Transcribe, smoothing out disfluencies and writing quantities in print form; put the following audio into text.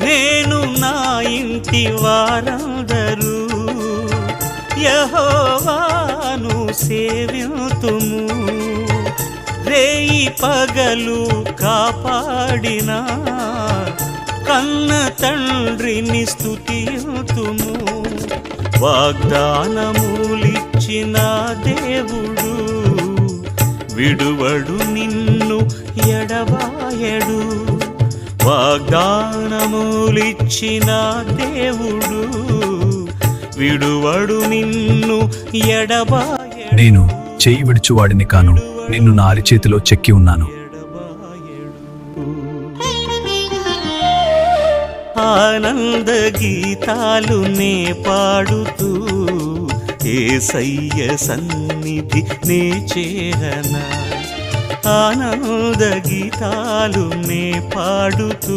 నేను నా ఇంటి వారందరూ యెహోవాను సేవింతుము. రేయి పగలు కాపాడిన కన్న తండ్రిని స్తుతింతుము. వాగ్దానములిచ్చిన దేవుడు విడువడు నిన్ను ఎడబాయడు. వాగ్దానములిచ్చిన దేవుడు విడువడు నిన్ను ఎడబాయడు. నేను చేయి విడుచువాడిని కాను, నిన్ను నా అరిచేతిలో చెక్కి ఉన్నాను. ఆనంద గీతాలు నే పాడుతూ యేసయ్య సన్నిధి నే చేరనా. ఆనంద గీతాలు నే పాడుతూ